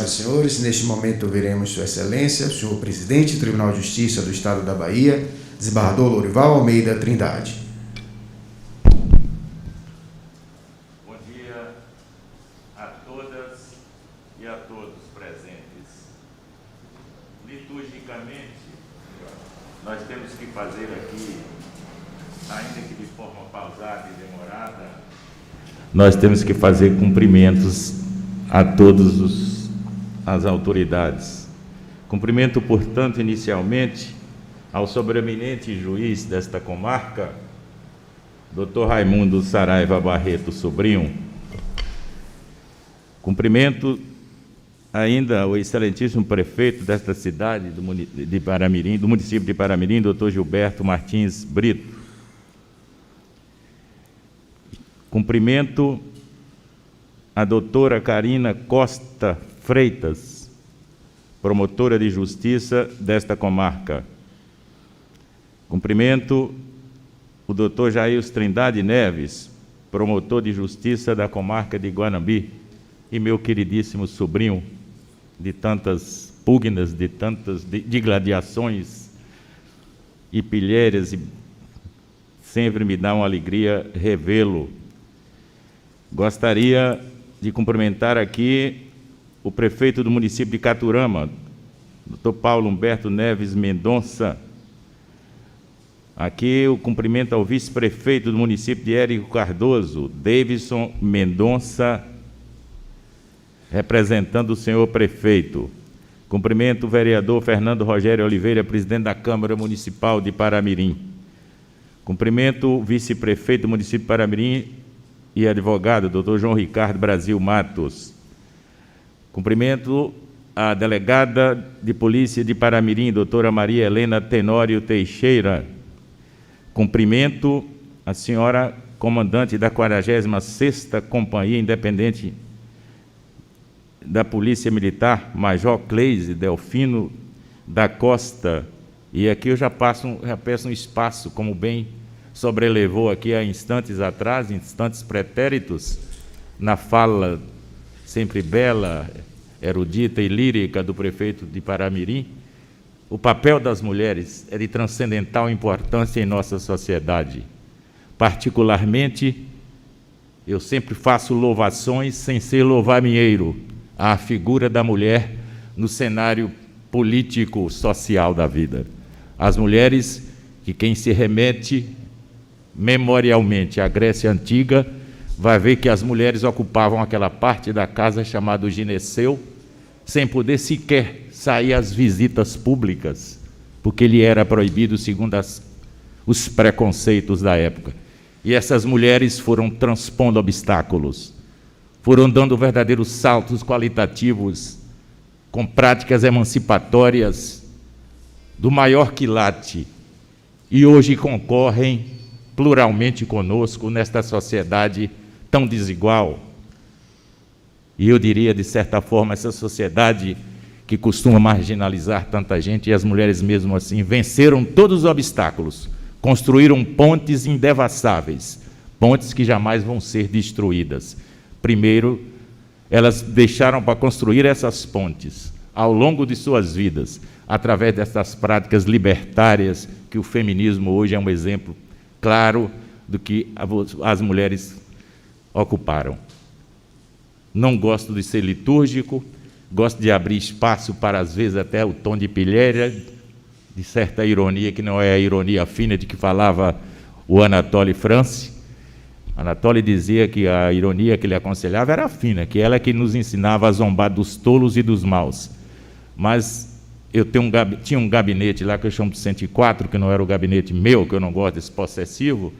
Senhoras e senhores, neste momento ouviremos Sua Excelência, o senhor Presidente do Tribunal de Justiça do Estado da Bahia, desembargador Lourival Almeida Trindade. Bom dia a todas e a todos presentes. Liturgicamente, nós temos que fazer aqui, ainda que de forma pausada e demorada, nós temos que fazer cumprimentos a todas as autoridades. Cumprimento, portanto, inicialmente ao sobreeminente juiz desta comarca, Dr. Raimundo Saraiva Barreto Sobrinho. Cumprimento ainda o excelentíssimo prefeito desta cidade, do município de Paramirim, Dr. Gilberto Martins Brito. Cumprimento a doutora Karina Costa Freitas, promotora de justiça desta comarca. Cumprimento o doutor Jair Trindade Neves, promotor de justiça da comarca de Guanambi, e meu queridíssimo sobrinho, de tantas pugnas, de tantas digladiações e pilhérias, e sempre me dá uma alegria revê-lo. Gostaria de cumprimentar aqui o prefeito do município de Caturama, Dr. Paulo Humberto Neves Mendonça. Aqui o cumprimento ao vice-prefeito do município de Érico Cardoso, Davidson Mendonça, representando o senhor prefeito. Cumprimento o vereador Fernando Rogério Oliveira, presidente da Câmara Municipal de Paramirim. Cumprimento o vice-prefeito do município de Paramirim e advogado, doutor João Ricardo Brasil Matos. Cumprimento a delegada de polícia de Paramirim, doutora Maria Helena Tenório Teixeira. Cumprimento a senhora comandante da 46ª Companhia Independente da Polícia Militar, Major Cleise Delfino da Costa. E aqui eu já peço um espaço, como bem sobrelevou aqui há instantes atrás, instantes pretéritos, na fala sempre bela, erudita e lírica do prefeito de Paramirim. O papel das mulheres é de transcendental importância em nossa sociedade. Particularmente, eu sempre faço louvações sem ser louvar-minheiro à figura da mulher no cenário político-social da vida. As mulheres, que quem se remete memorialmente à Grécia Antiga, vai ver que as mulheres ocupavam aquela parte da casa chamada gineceu, sem poder sequer sair às visitas públicas, porque lhe era proibido segundo os preconceitos da época. E essas mulheres foram transpondo obstáculos, foram dando verdadeiros saltos qualitativos, com práticas emancipatórias do maior quilate, e hoje concorrem pluralmente conosco nesta sociedade tão desigual. E eu diria, de certa forma, essa sociedade que costuma marginalizar tanta gente, e as mulheres mesmo assim venceram todos os obstáculos, construíram pontes indevassáveis, pontes que jamais vão ser destruídas. Primeiro, elas deixaram para construir essas pontes ao longo de suas vidas, através dessas práticas libertárias, que o feminismo hoje é um exemplo claro do que as mulheres ocuparam. Não gosto de ser litúrgico, gosto de abrir espaço para, às vezes, até o tom de pilhéria, de certa ironia, que não é a ironia fina de que falava o Anatole France. Anatole dizia que a ironia que ele aconselhava era fina, que ela que nos ensinava a zombar dos tolos e dos maus. Mas eu tinha um gabinete lá que eu chamo de 104, que não era o gabinete meu, que eu não gosto desse possessivo,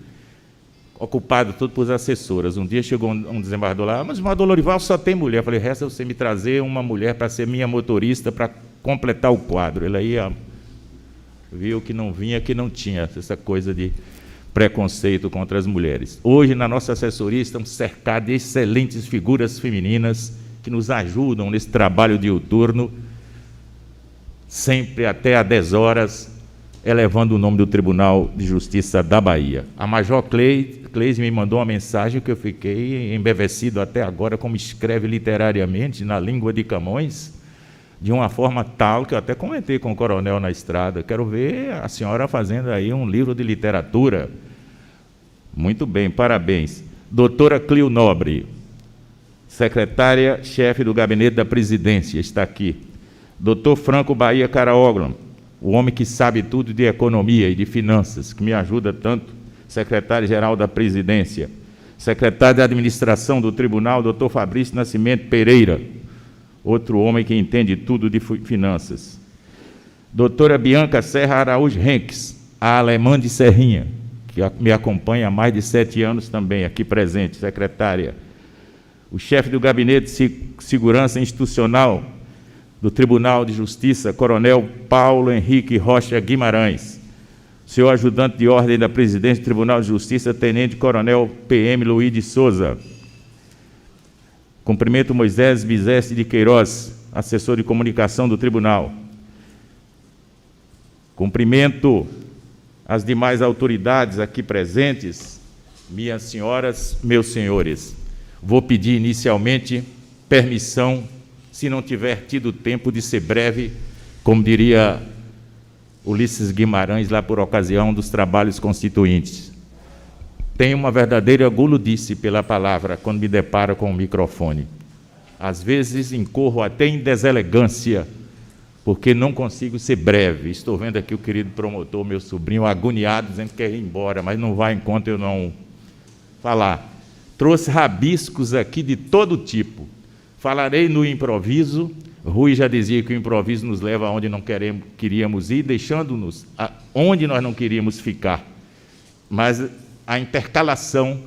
ocupado tudo por assessoras. Um dia chegou um desembargador lá: mas o desembargador Lourival só tem mulher. Eu falei: resta você me trazer uma mulher para ser minha motorista, para completar o quadro. Ele aí viu que não vinha, que não tinha essa coisa de preconceito contra as mulheres. Hoje, na nossa assessoria, estamos cercados de excelentes figuras femininas que nos ajudam nesse trabalho diuturno, sempre até às 10 horas, elevando o nome do Tribunal de Justiça da Bahia. A Major Cleide me mandou uma mensagem que eu fiquei embevecido até agora, como escreve literariamente na língua de Camões, de uma forma tal que eu até comentei com o coronel na estrada. Quero ver a senhora fazendo aí um livro de literatura. Muito bem, parabéns. Doutora Clio Nobre, secretária-chefe do gabinete da presidência, está aqui. Doutor Franco Bahia Caraoglan, o homem que sabe tudo de economia e de finanças, que me ajuda tanto, secretário-geral da presidência. Secretário de administração do tribunal, doutor Fabrício Nascimento Pereira, outro homem que entende tudo de finanças. Doutora Bianca Serra Araújo Henques, a alemã de Serrinha, que me acompanha há mais de 7 anos também, aqui presente, secretária. O chefe do Gabinete de Segurança Institucional do Tribunal de Justiça, coronel Paulo Henrique Rocha Guimarães. Senhor ajudante de ordem da presidência do Tribunal de Justiça, tenente-coronel PM Luiz de Souza. Cumprimento Moisés Bizeste de Queiroz, assessor de comunicação do tribunal. Cumprimento as demais autoridades aqui presentes, minhas senhoras, meus senhores. Vou pedir inicialmente permissão, se não tiver tido tempo de ser breve, como diria Ulisses Guimarães, lá por ocasião dos trabalhos constituintes. Tenho uma verdadeira guludice pela palavra quando me deparo com o microfone. Às vezes incorro até em deselegância, porque não consigo ser breve. Estou vendo aqui o querido promotor, meu sobrinho, agoniado, dizendo que quer ir embora, mas não vai enquanto eu não falar. Trouxe rabiscos aqui de todo tipo. Falarei no improviso. Rui já dizia que o improviso nos leva aonde não queríamos ir, deixando-nos onde nós não queríamos ficar. Mas a intercalação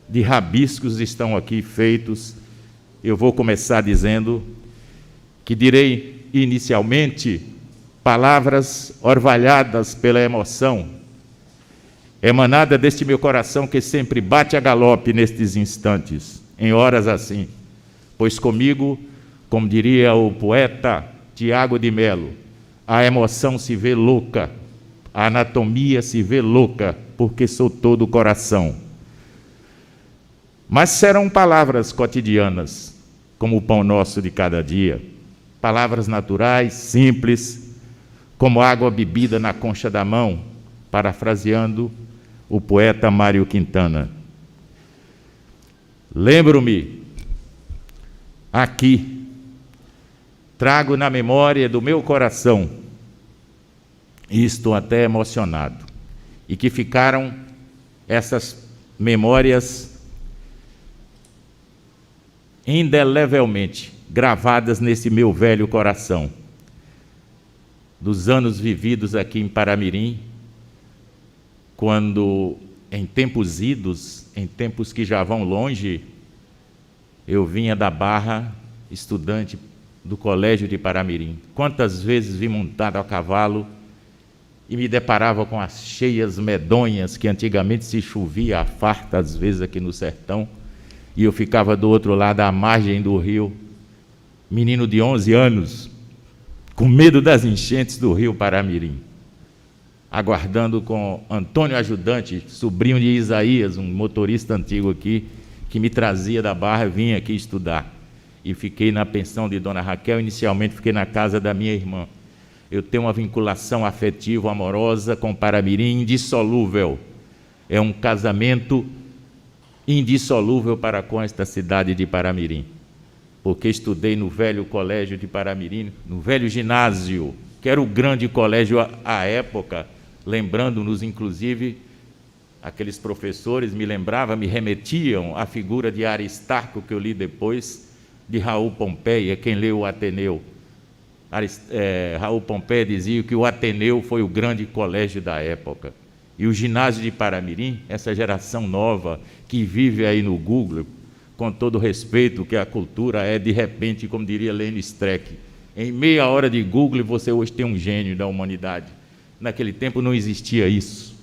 de rabiscos estão aqui feitos. Eu vou começar dizendo que direi inicialmente palavras orvalhadas pela emoção, emanada deste meu coração que sempre bate a galope nestes instantes, em horas assim, pois comigo, como diria o poeta Tiago de Melo, a emoção se vê louca, a anatomia se vê louca, porque sou todo coração. Mas serão palavras cotidianas, como o pão nosso de cada dia, palavras naturais, simples, como água bebida na concha da mão, parafraseando o poeta Mário Quintana. Lembro-me, aqui, trago na memória do meu coração, e estou até emocionado, e que ficaram essas memórias indelevelmente gravadas nesse meu velho coração, dos anos vividos aqui em Paramirim, quando, em tempos idos, em tempos que já vão longe, eu vinha da Barra, estudante do colégio de Paramirim. Quantas vezes vim montado a cavalo e me deparava com as cheias medonhas que antigamente se chovia a farta, às vezes, aqui no sertão, e eu ficava do outro lado, à margem do rio, menino de 11 anos, com medo das enchentes do rio Paramirim, aguardando com Antônio Ajudante, sobrinho de Isaías, um motorista antigo aqui, que me trazia da Barra, vinha aqui estudar. E fiquei na pensão de Dona Raquel, inicialmente fiquei na casa da minha irmã. Eu tenho uma vinculação afetiva, amorosa com Paramirim indissolúvel. É um casamento indissolúvel para com esta cidade de Paramirim. Porque estudei no velho colégio de Paramirim, no velho ginásio, que era o grande colégio à época, lembrando-nos, inclusive, aqueles professores me remetiam à figura de Aristarco, que eu li depois, de Raul Pompeia, quem leu o Ateneu. Raul Pompeia dizia que o Ateneu foi o grande colégio da época. E o ginásio de Paramirim, essa geração nova que vive aí no Google, com todo o respeito que a cultura é, de repente, como diria Lênin Streck, em meia hora de Google você hoje tem um gênio da humanidade. Naquele tempo não existia isso.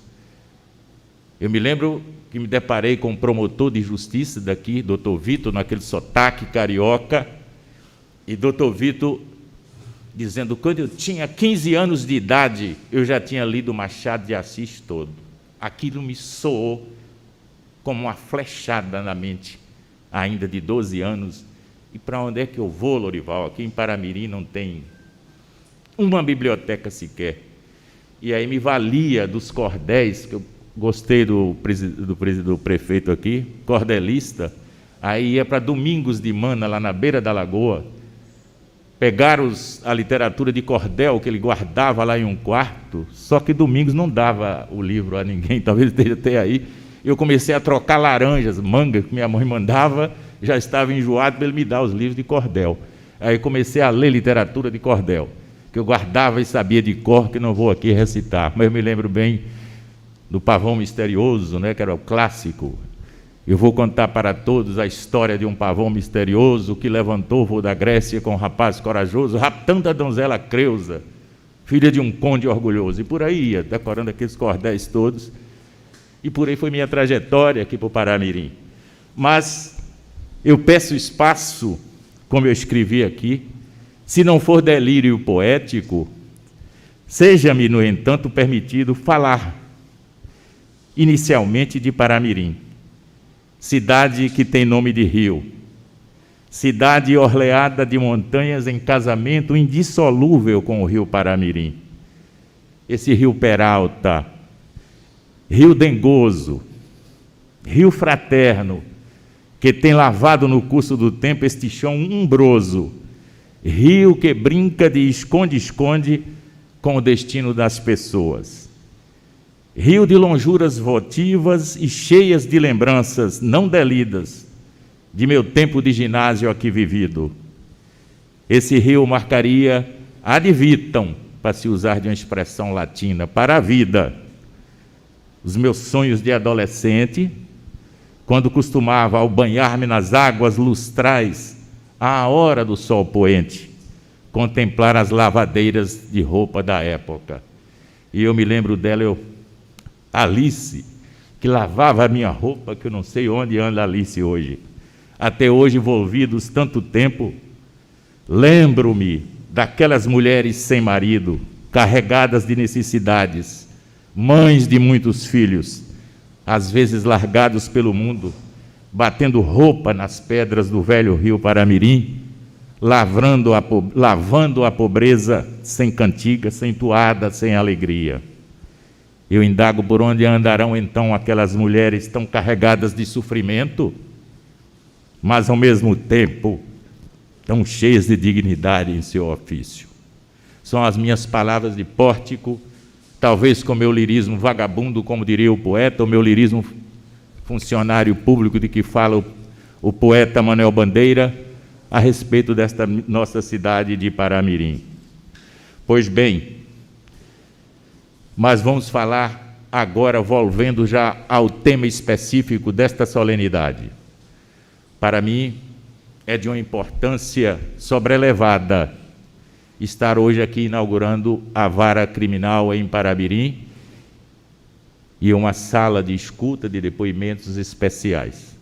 Eu me lembro que me deparei com um promotor de justiça daqui, doutor Vitor, naquele sotaque carioca, e doutor Vitor dizendo, quando eu tinha 15 anos de idade, eu já tinha lido Machado de Assis todo. Aquilo me soou como uma flechada na mente, ainda de 12 anos. E para onde é que eu vou, Lorival? Aqui em Paramirim não tem uma biblioteca sequer. E aí me valia dos cordéis, que eu gostei do prefeito aqui, cordelista. Aí ia para Domingos de Mana, lá na beira da lagoa, pegar a literatura de cordel que ele guardava lá em um quarto, só que Domingos não dava o livro a ninguém, talvez esteja até aí. Eu comecei a trocar laranjas, manga, que minha mãe mandava, já estava enjoado para ele me dar os livros de cordel. Aí comecei a ler literatura de cordel, que eu guardava e sabia de cor, que não vou aqui recitar, mas eu me lembro bem do Pavão Misterioso, né, que era o clássico. Eu vou contar para todos a história de um pavão misterioso que levantou o voo da Grécia com um rapaz corajoso, raptando a donzela Creusa, filha de um conde orgulhoso. E por aí ia, decorando aqueles cordéis todos. E por aí foi minha trajetória aqui para o Paramirim. Mas eu peço espaço, como eu escrevi aqui, se não for delírio poético, seja-me, no entanto, permitido falar inicialmente de Paramirim, cidade que tem nome de rio, cidade orleada de montanhas em casamento indissolúvel com o rio Paramirim. Esse rio Peralta, rio dengoso, rio fraterno, que tem lavado no curso do tempo este chão umbroso, rio que brinca de esconde-esconde com o destino das pessoas. Rio de lonjuras votivas e cheias de lembranças não delidas de meu tempo de ginásio aqui vivido. Esse rio marcaria ad vitam, para se usar de uma expressão latina, para a vida. Os meus sonhos de adolescente, quando costumava, ao banhar-me nas águas lustrais, à hora do sol poente, contemplar as lavadeiras de roupa da época. E eu me lembro dela, Alice, que lavava a minha roupa, que eu não sei onde anda Alice hoje. Até hoje, envolvidos tanto tempo, lembro-me daquelas mulheres sem marido, carregadas de necessidades, mães de muitos filhos, às vezes largados pelo mundo, batendo roupa nas pedras do velho rio Paramirim, lavando a pobreza sem cantiga, sem toada, sem alegria. Eu indago por onde andarão então aquelas mulheres tão carregadas de sofrimento, mas ao mesmo tempo tão cheias de dignidade em seu ofício. São as minhas palavras de pórtico, talvez com meu lirismo vagabundo, como diria o poeta, ou meu lirismo funcionário público de que fala o poeta Manuel Bandeira, a respeito desta nossa cidade de Paramirim. Pois bem, mas vamos falar agora, volvendo já ao tema específico desta solenidade. Para mim, é de uma importância sobrelevada estar hoje aqui inaugurando a vara criminal em Paramirim e uma sala de escuta de depoimentos especiais.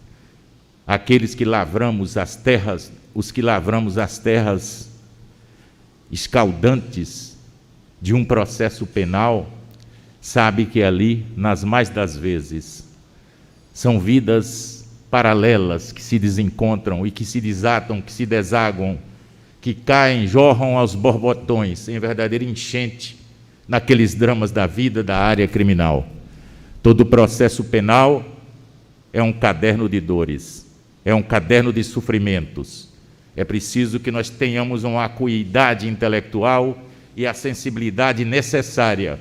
Aqueles que lavramos as terras, os que lavramos as terras escaldantes de um processo penal, sabe que ali, nas mais das vezes, são vidas paralelas que se desencontram e que se desatam, que se desaguam, que caem, jorram aos borbotões, em verdadeira enchente, naqueles dramas da vida da área criminal. Todo processo penal é um caderno de dores, é um caderno de sofrimentos. É preciso que nós tenhamos uma acuidade intelectual e a sensibilidade necessária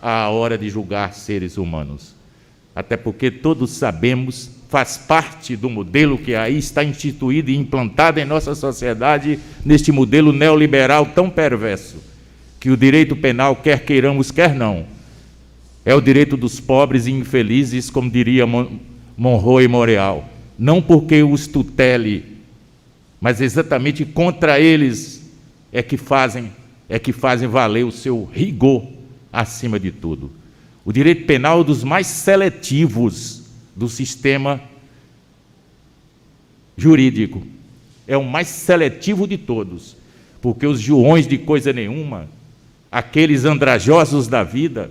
à hora de julgar seres humanos. Até porque todos sabemos, faz parte do modelo que aí está instituído e implantado em nossa sociedade, neste modelo neoliberal tão perverso, que o direito penal, quer queiramos, quer não, é o direito dos pobres e infelizes, como diria Monroe e Montreal, não porque os tutele, mas exatamente contra eles é que fazem valer o seu rigor acima de tudo. O direito penal é um dos mais seletivos do sistema jurídico. É o mais seletivo de todos, porque os juões de coisa nenhuma, aqueles andrajosos da vida,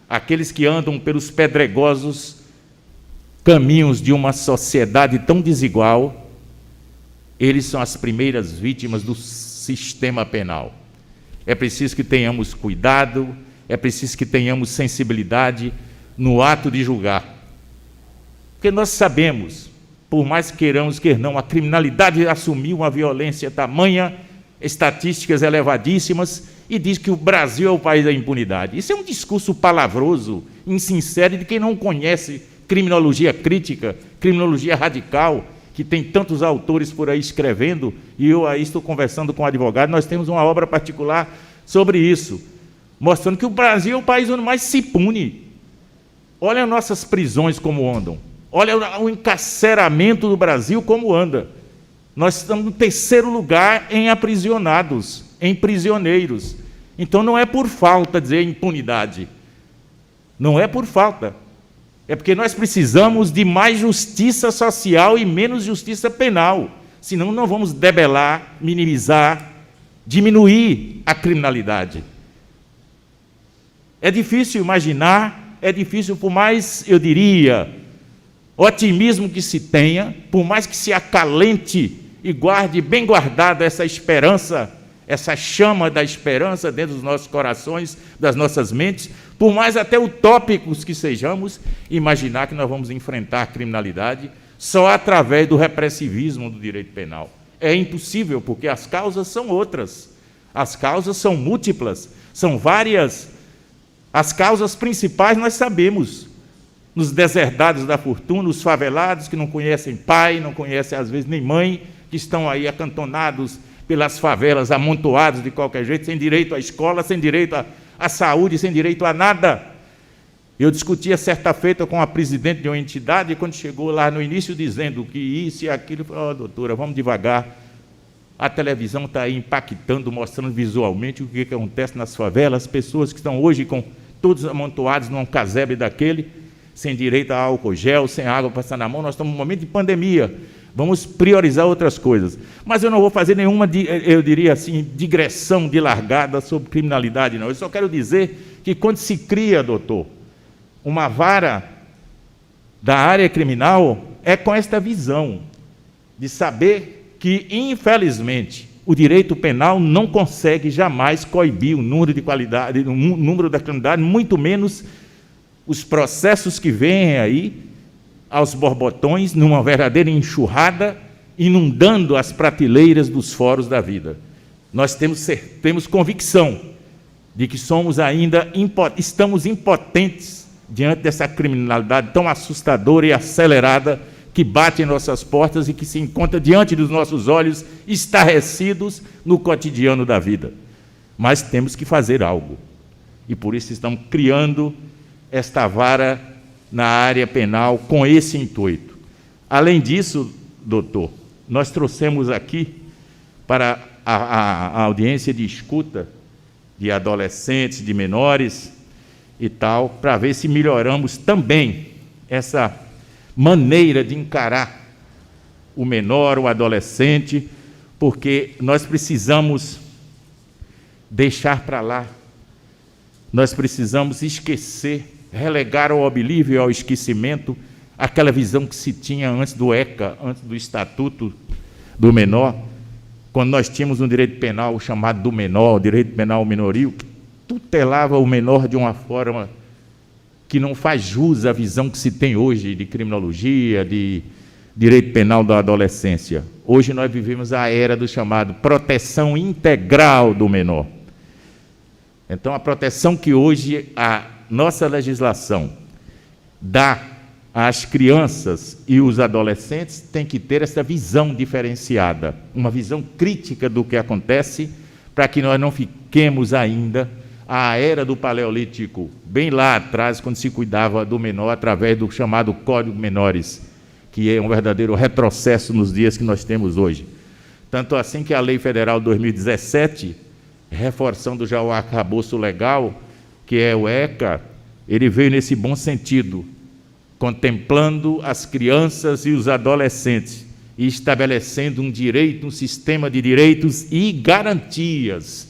aqueles que andam pelos pedregosos caminhos de uma sociedade tão desigual, eles são as primeiras vítimas do sistema penal. É preciso que tenhamos cuidado, é preciso que tenhamos sensibilidade no ato de julgar. Porque nós sabemos, por mais queiramos que não, a criminalidade assumiu uma violência tamanha, estatísticas elevadíssimas, e diz que o Brasil é o país da impunidade. Isso é um discurso palavroso, insincero, de quem não conhece criminologia crítica, criminologia radical, que tem tantos autores por aí escrevendo, e eu aí estou conversando com um advogado, nós temos uma obra particular sobre isso, mostrando que o Brasil é o país onde mais se pune. Olha nossas prisões como andam, olha o encarceramento do Brasil como anda. Nós estamos no terceiro lugar em aprisionados, em prisioneiros. Então não é por falta dizer impunidade, não é por falta. É porque nós precisamos de mais justiça social e menos justiça penal. Senão não vamos debelar, minimizar, diminuir a criminalidade. É difícil imaginar, é difícil, por mais, eu diria, otimismo que se tenha, por mais que se acalente e guarde bem guardada essa esperança, essa chama da esperança dentro dos nossos corações, das nossas mentes, por mais até utópicos que sejamos, imaginar que nós vamos enfrentar a criminalidade só através do repressivismo do direito penal. É impossível, porque as causas são outras, as causas são múltiplas, são várias. As causas principais nós sabemos, nos deserdados da fortuna, os favelados que não conhecem pai, não conhecem às vezes nem mãe, que estão aí acantonados pelas favelas, amontoados de qualquer jeito, sem direito à escola, sem direito à saúde, sem direito a nada. Eu discutia certa feita com a presidente de uma entidade, e quando chegou lá no início dizendo que isso e aquilo, eu falei, doutora, vamos devagar, a televisão está aí impactando, mostrando visualmente o que acontece nas favelas, pessoas que estão hoje com todos amontoados num casebre daquele, sem direito a álcool gel, sem água para passar na mão. Nós estamos num momento de pandemia, vamos priorizar outras coisas. Mas eu não vou fazer nenhuma, eu diria assim, digressão de largada sobre criminalidade, não. Eu só quero dizer que quando se cria, doutor, uma vara da área criminal, é com esta visão de saber que, infelizmente, o direito penal não consegue jamais coibir o número de qualidade, o número da criminalidade, muito menos os processos que vêm aí aos borbotões, numa verdadeira enxurrada, inundando as prateleiras dos fóruns da vida. Nós temos convicção de que estamos impotentes diante dessa criminalidade tão assustadora e acelerada que bate em nossas portas e que se encontra diante dos nossos olhos, estarrecidos no cotidiano da vida. Mas temos que fazer algo. E por isso estamos criando esta vara na área penal com esse intuito. Além disso, doutor, nós trouxemos aqui para a audiência de escuta de adolescentes, de menores e tal, para ver se melhoramos também essa maneira de encarar o menor, o adolescente, porque nós precisamos deixar para lá, nós precisamos esquecer, relegar ao oblívio e ao esquecimento aquela visão que se tinha antes do ECA, antes do Estatuto do Menor, quando nós tínhamos um direito penal chamado do menor, o direito penal minorio, que tutelava o menor de uma forma que não faz jus à visão que se tem hoje de criminologia, de direito penal da adolescência. Hoje nós vivemos a era do chamado proteção integral do menor. Então, a proteção que hoje a nossa legislação dá às crianças e os adolescentes tem que ter essa visão diferenciada, uma visão crítica do que acontece, para que nós não fiquemos ainda à era do Paleolítico, bem lá atrás, quando se cuidava do menor através do chamado Código Menores, que é um verdadeiro retrocesso nos dias que nós temos hoje. Tanto assim que a Lei Federal 2017, reforçando já o arcabouço legal, que é o ECA, ele veio nesse bom sentido, contemplando as crianças e os adolescentes e estabelecendo um direito, um sistema de direitos e garantias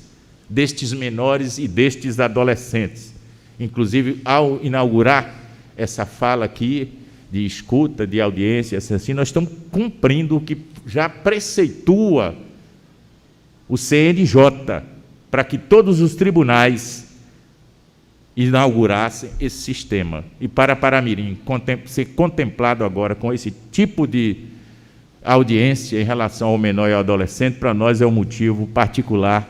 destes menores e destes adolescentes. Inclusive, ao inaugurar essa fala aqui, de escuta, de audiência, assim, nós estamos cumprindo o que já preceitua o CNJ, para que todos os tribunais inaugurassem esse sistema. E para Paramirim ser contemplado agora com esse tipo de audiência em relação ao menor e ao adolescente, para nós é um motivo particular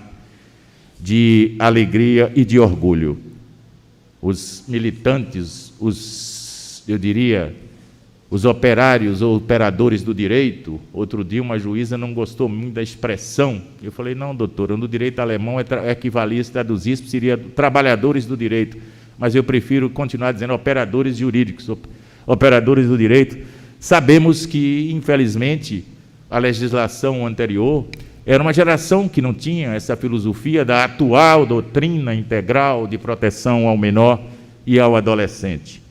de alegria e de orgulho. Os militantes, eu diria, os operários ou operadores do direito, outro dia uma juíza não gostou muito da expressão. Eu falei, não, doutora, no direito alemão equivalia, se traduzisse, seria trabalhadores do direito, mas eu prefiro continuar dizendo operadores jurídicos, operadores do direito. Sabemos que, infelizmente, a legislação anterior era uma geração que não tinha essa filosofia da atual doutrina integral de proteção ao menor e ao adolescente.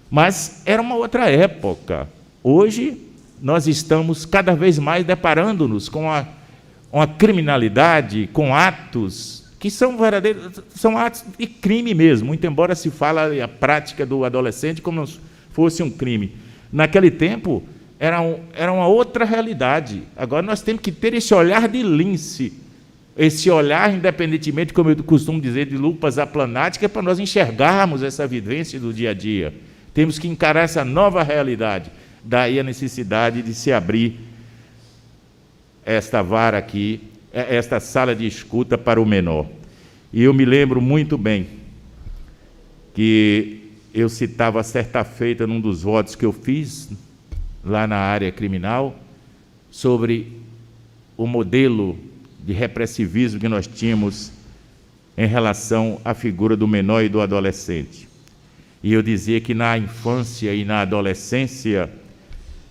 Mas era uma outra época. Hoje, nós estamos cada vez mais deparando-nos com uma criminalidade, com atos que são verdadeiros, são atos de crime mesmo, muito embora se fale a prática do adolescente como se fosse um crime. Naquele tempo, era uma outra realidade. Agora, nós temos que ter esse olhar de lince, esse olhar, independentemente, como eu costumo dizer, de lupas aplanáticas, para nós enxergarmos essa vivência do dia a dia. Temos que encarar essa nova realidade. Daí a necessidade de se abrir esta vara aqui, esta sala de escuta para o menor. E eu me lembro muito bem que eu citava certa feita num dos votos que eu fiz lá na área criminal sobre o modelo de repressivismo que nós tínhamos em relação à figura do menor e do adolescente. E eu dizia que na infância e na adolescência,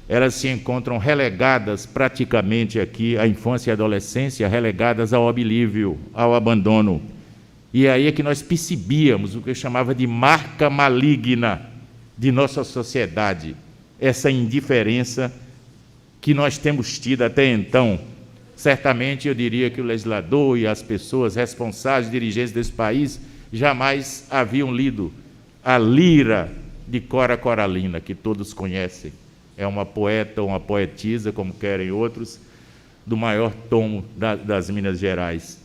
elas se encontram relegadas praticamente aqui, a infância e a adolescência, relegadas ao oblívio, ao abandono. E aí é que nós percebíamos o que eu chamava de marca maligna de nossa sociedade, essa indiferença que nós temos tido até então. Certamente eu diria que o legislador e as pessoas responsáveis, dirigentes desse país, jamais haviam lido a Lira de Cora Coralina, que todos conhecem. É uma poeta ou uma poetisa, como querem outros, do maior tomo das Minas Gerais.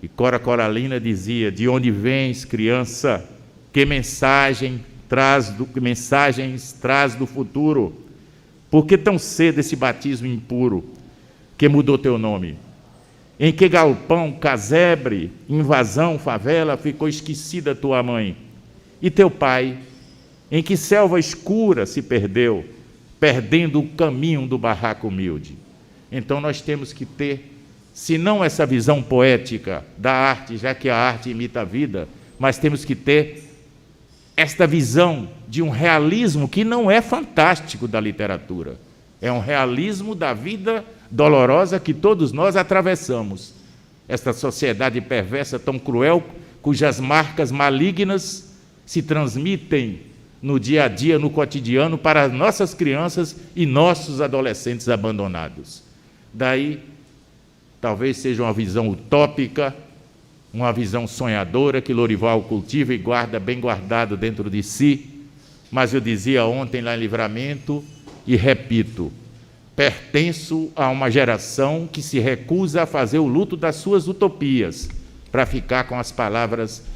E Cora Coralina dizia: de onde vens, criança? Que mensagens traz do futuro? Por que tão cedo esse batismo impuro que mudou teu nome? Em que galpão, casebre, invasão, favela, ficou esquecida tua mãe? E teu pai, em que selva escura se perdeu, perdendo o caminho do barraco humilde? Então nós temos que ter, se não essa visão poética da arte, já que a arte imita a vida, mas temos que ter esta visão de um realismo que não é fantástico da literatura, é um realismo da vida dolorosa que todos nós atravessamos. Esta sociedade perversa tão cruel, cujas marcas malignas se transmitem no dia a dia, no cotidiano, para nossas crianças e nossos adolescentes abandonados. Daí, talvez seja uma visão utópica, uma visão sonhadora que Lorival cultiva e guarda bem guardado dentro de si, mas eu dizia ontem lá em Livramento, e repito, pertenço a uma geração que se recusa a fazer o luto das suas utopias, para ficar com as palavras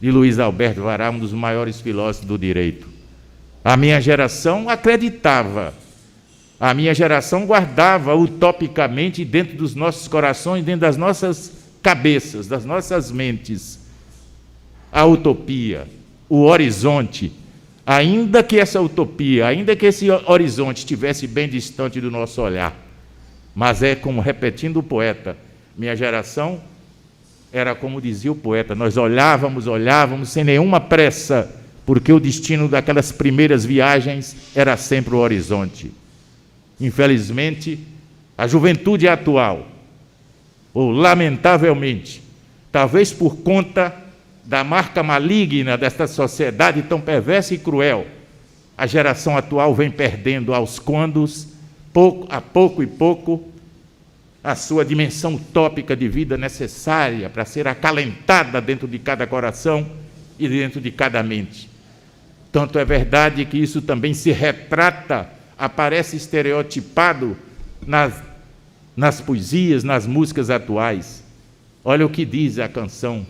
de Luiz Alberto Vará, um dos maiores filósofos do direito. A minha geração acreditava, a minha geração guardava utopicamente dentro dos nossos corações, dentro das nossas cabeças, das nossas mentes, a utopia, o horizonte, ainda que essa utopia, ainda que esse horizonte estivesse bem distante do nosso olhar. Mas é como, repetindo o poeta, minha geração era como dizia o poeta, nós olhávamos sem nenhuma pressa, porque o destino daquelas primeiras viagens era sempre o horizonte. Infelizmente, a juventude atual, ou lamentavelmente, talvez por conta da marca maligna desta sociedade tão perversa e cruel, a geração atual vem perdendo aos condos, pouco e pouco, a sua dimensão utópica de vida necessária para ser acalentada dentro de cada coração e dentro de cada mente. Tanto é verdade que isso também se retrata, aparece estereotipado nas poesias, nas músicas atuais. Olha o que diz a canção,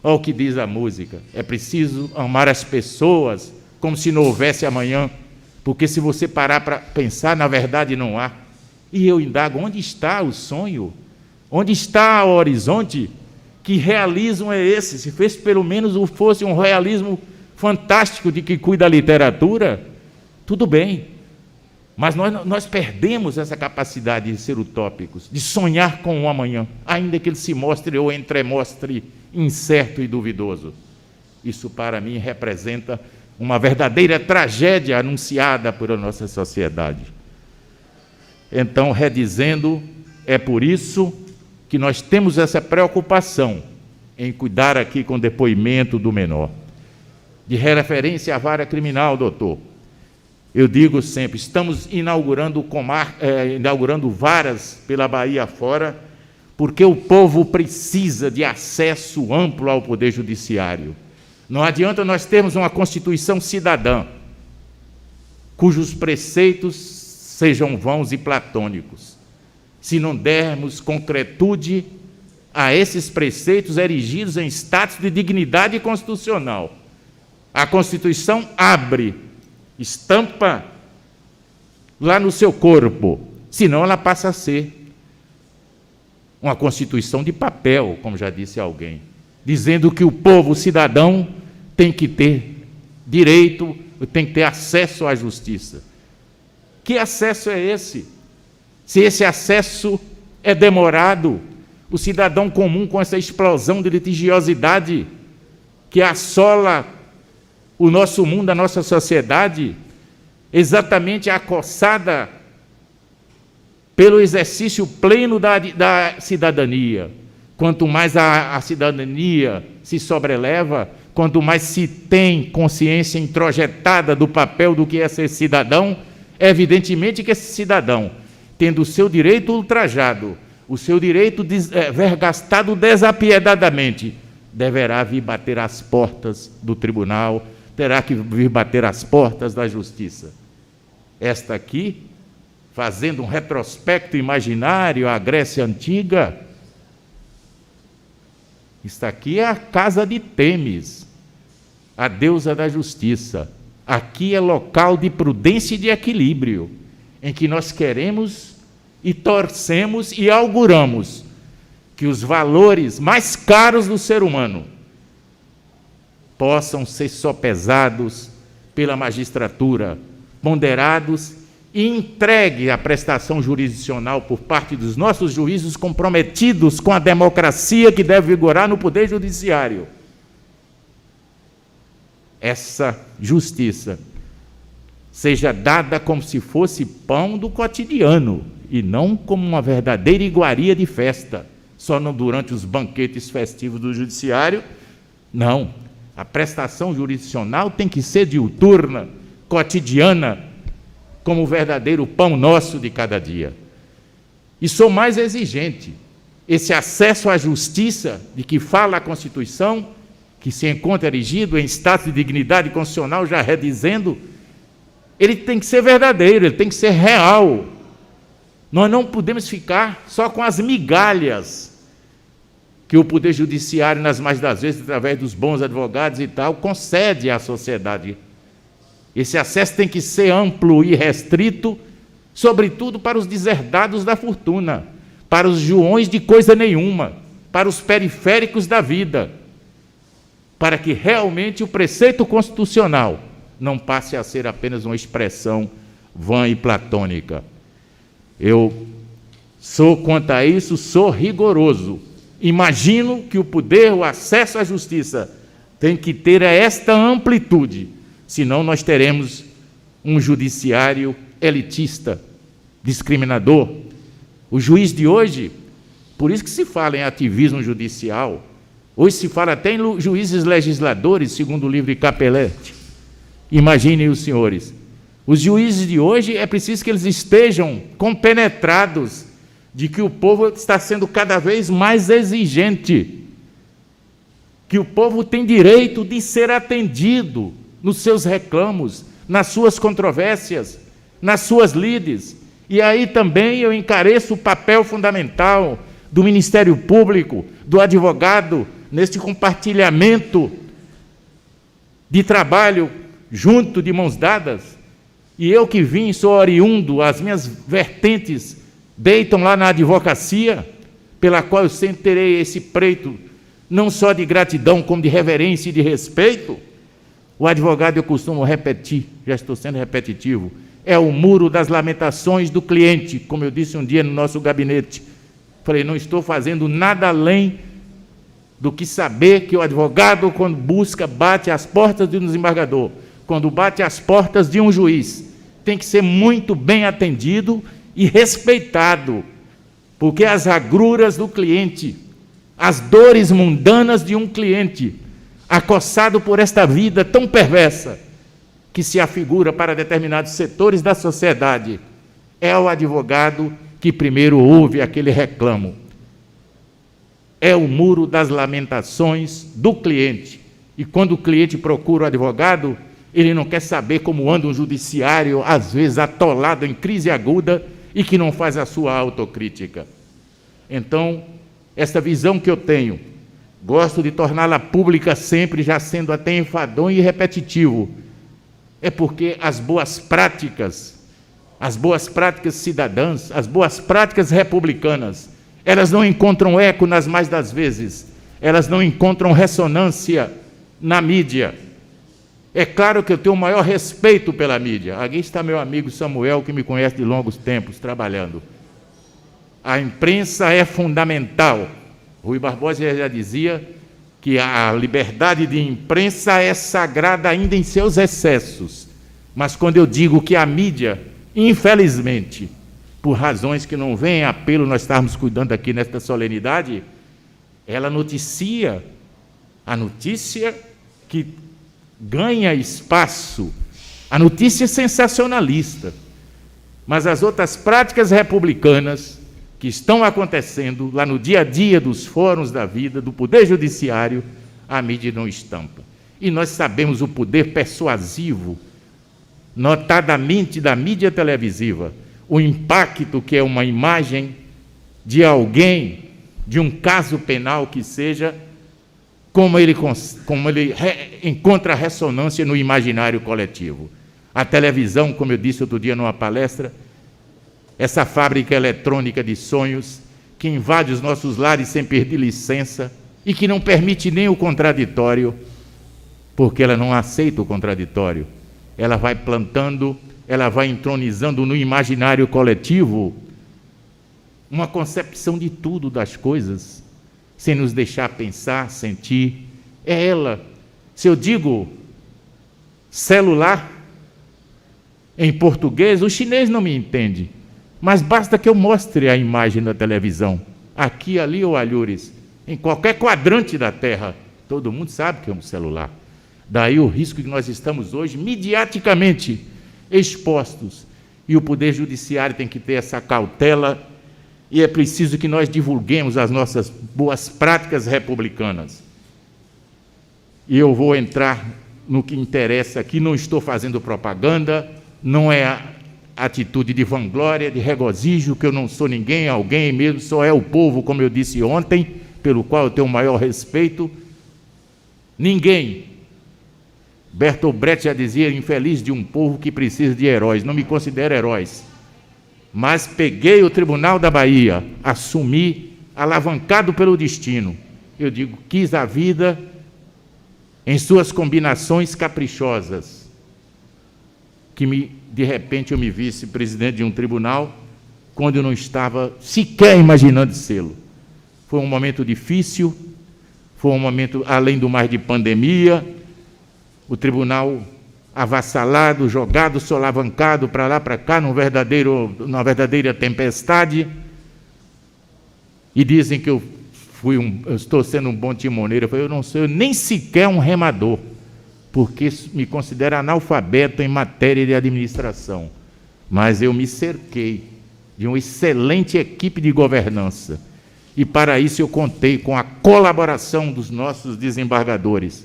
olha o que diz a música. É preciso amar as pessoas como se não houvesse amanhã, porque se você parar para pensar, na verdade não há. E eu indago, onde está o sonho? Onde está o horizonte? Que realismo é esse? Se fez pelo menos fosse um realismo fantástico de que cuida a literatura, tudo bem. Mas nós perdemos essa capacidade de ser utópicos, de sonhar com o amanhã, ainda que ele se mostre ou entremostre incerto e duvidoso. Isso, para mim, representa uma verdadeira tragédia anunciada por a nossa sociedade. Então, redizendo, é por isso que nós temos essa preocupação em cuidar aqui com o depoimento do menor. De referência à vara criminal, doutor, eu digo sempre, estamos inaugurando varas pela Bahia fora, porque o povo precisa de acesso amplo ao Poder Judiciário. Não adianta nós termos uma Constituição cidadã, cujos preceitos sejam vãos e platônicos, se não dermos concretude a esses preceitos erigidos em status de dignidade constitucional. A Constituição abre, estampa lá no seu corpo, senão ela passa a ser uma Constituição de papel, como já disse alguém, dizendo que o povo, o cidadão, tem que ter direito, tem que ter acesso à justiça. Que acesso é esse? Se esse acesso é demorado, o cidadão comum, com essa explosão de litigiosidade que assola o nosso mundo, a nossa sociedade, exatamente acossada pelo exercício pleno da cidadania. Quanto mais a cidadania se sobreleva, quanto mais se tem consciência introjetada do papel do que é ser cidadão, é evidentemente que esse cidadão, tendo o seu direito ultrajado, o seu direito vergastado desapiedadamente, deverá vir bater às portas do tribunal, terá que vir bater às portas da justiça. Esta aqui, fazendo um retrospecto imaginário à Grécia Antiga, isto aqui é a casa de Têmis, a deusa da justiça. Aqui é local de prudência e de equilíbrio, em que nós queremos e torcemos e auguramos que os valores mais caros do ser humano possam ser sopesados pela magistratura, ponderados e entregue à prestação jurisdicional por parte dos nossos juízes comprometidos com a democracia que deve vigorar no Poder Judiciário. Essa justiça seja dada como se fosse pão do cotidiano e não como uma verdadeira iguaria de festa, só não durante os banquetes festivos do Judiciário. Não. A prestação jurisdicional tem que ser diuturna, cotidiana, como o verdadeiro pão nosso de cada dia. E sou mais exigente. Esse acesso à justiça de que fala a Constituição, que se encontra erigido em status de dignidade constitucional, já redizendo, ele tem que ser verdadeiro, ele tem que ser real. Nós não podemos ficar só com as migalhas que o Poder Judiciário, nas mais das vezes, através dos bons advogados e tal, concede à sociedade. Esse acesso tem que ser amplo e restrito, sobretudo para os deserdados da fortuna, para os joões de coisa nenhuma, para os periféricos da vida, para que realmente o preceito constitucional não passe a ser apenas uma expressão vã e platônica. Eu sou, quanto a isso, sou rigoroso. Imagino que o poder, o acesso à justiça, tem que ter esta amplitude, senão nós teremos um judiciário elitista, discriminador. O juiz de hoje, por isso que se fala em ativismo judicial, hoje se fala até em juízes legisladores, segundo o livro de Capelletti. Imaginem os senhores, os juízes de hoje é preciso que eles estejam compenetrados de que o povo está sendo cada vez mais exigente, que o povo tem direito de ser atendido nos seus reclamos, nas suas controvérsias, nas suas lides. E aí também eu encareço o papel fundamental do Ministério Público, do advogado, neste compartilhamento de trabalho junto, de mãos dadas. E eu que vim, sou oriundo, as minhas vertentes deitam lá na advocacia, pela qual eu sempre terei esse preito, não só de gratidão, como de reverência e de respeito. O advogado, eu costumo repetir, já estou sendo repetitivo, é o muro das lamentações do cliente, como eu disse um dia no nosso gabinete. Falei, não estou fazendo nada além do que saber que o advogado, quando busca, bate às portas de um desembargador, quando bate às portas de um juiz, tem que ser muito bem atendido e respeitado, porque as agruras do cliente, as dores mundanas de um cliente, acossado por esta vida tão perversa, que se afigura para determinados setores da sociedade, é o advogado que primeiro ouve aquele reclamo. É o muro das lamentações do cliente. E quando o cliente procura o advogado, ele não quer saber como anda um judiciário, às vezes atolado em crise aguda, e que não faz a sua autocrítica. Então, essa visão que eu tenho, gosto de torná-la pública sempre, já sendo até enfadonho e repetitivo, é porque as boas práticas cidadãs, as boas práticas republicanas, elas não encontram eco nas mais das vezes, elas não encontram ressonância na mídia. É claro que eu tenho o maior respeito pela mídia. Aqui está meu amigo Samuel, que me conhece de longos tempos, trabalhando. A imprensa é fundamental. Rui Barbosa já dizia que a liberdade de imprensa é sagrada ainda em seus excessos. Mas quando eu digo que a mídia, infelizmente, por razões que não vêm a pelo nós estarmos cuidando aqui nesta solenidade, ela noticia a notícia que ganha espaço, a notícia sensacionalista, mas as outras práticas republicanas que estão acontecendo lá no dia a dia dos fóruns da vida, do poder judiciário, a mídia não estampa. E nós sabemos o poder persuasivo, notadamente da mídia televisiva, o impacto que é uma imagem de alguém, de um caso penal que seja, como ele encontra ressonância no imaginário coletivo. A televisão, como eu disse outro dia numa palestra, essa fábrica eletrônica de sonhos que invade os nossos lares sem pedir licença e que não permite nem o contraditório, porque ela não aceita o contraditório. Ela vai plantando, ela vai entronizando no imaginário coletivo uma concepção de tudo das coisas, sem nos deixar pensar, sentir. É ela. Se eu digo celular em português, o chinês não me entende, mas basta que eu mostre a imagem da televisão, aqui, ali ou alhures, em qualquer quadrante da Terra, todo mundo sabe que é um celular. Daí o risco que nós estamos hoje, mediaticamente expostos, e o Poder Judiciário tem que ter essa cautela, e é preciso que nós divulguemos as nossas boas práticas republicanas. E eu vou entrar no que interessa aqui, não estou fazendo propaganda, não é atitude de vanglória, de regozijo, que eu não sou ninguém, alguém mesmo, só é o povo, como eu disse ontem, pelo qual eu tenho o maior respeito. Ninguém. Bertolt Brecht já dizia, infeliz de um povo que precisa de heróis. Não me considero heróis. Mas peguei o Tribunal da Bahia, assumi, alavancado pelo destino. Eu digo, quis a vida em suas combinações caprichosas, que de repente eu me visse presidente de um tribunal, quando eu não estava sequer imaginando sê-lo. Foi um momento difícil, foi um momento, além do mais, de pandemia, o tribunal avassalado, jogado, solavancado para lá, para cá, numa verdadeira tempestade, e dizem que eu estou sendo um bom timoneiro. Eu falei, eu não sou nem sequer um remador, porque me considero analfabeto em matéria de administração, mas eu me cerquei de uma excelente equipe de governança, e para isso eu contei com a colaboração dos nossos desembargadores,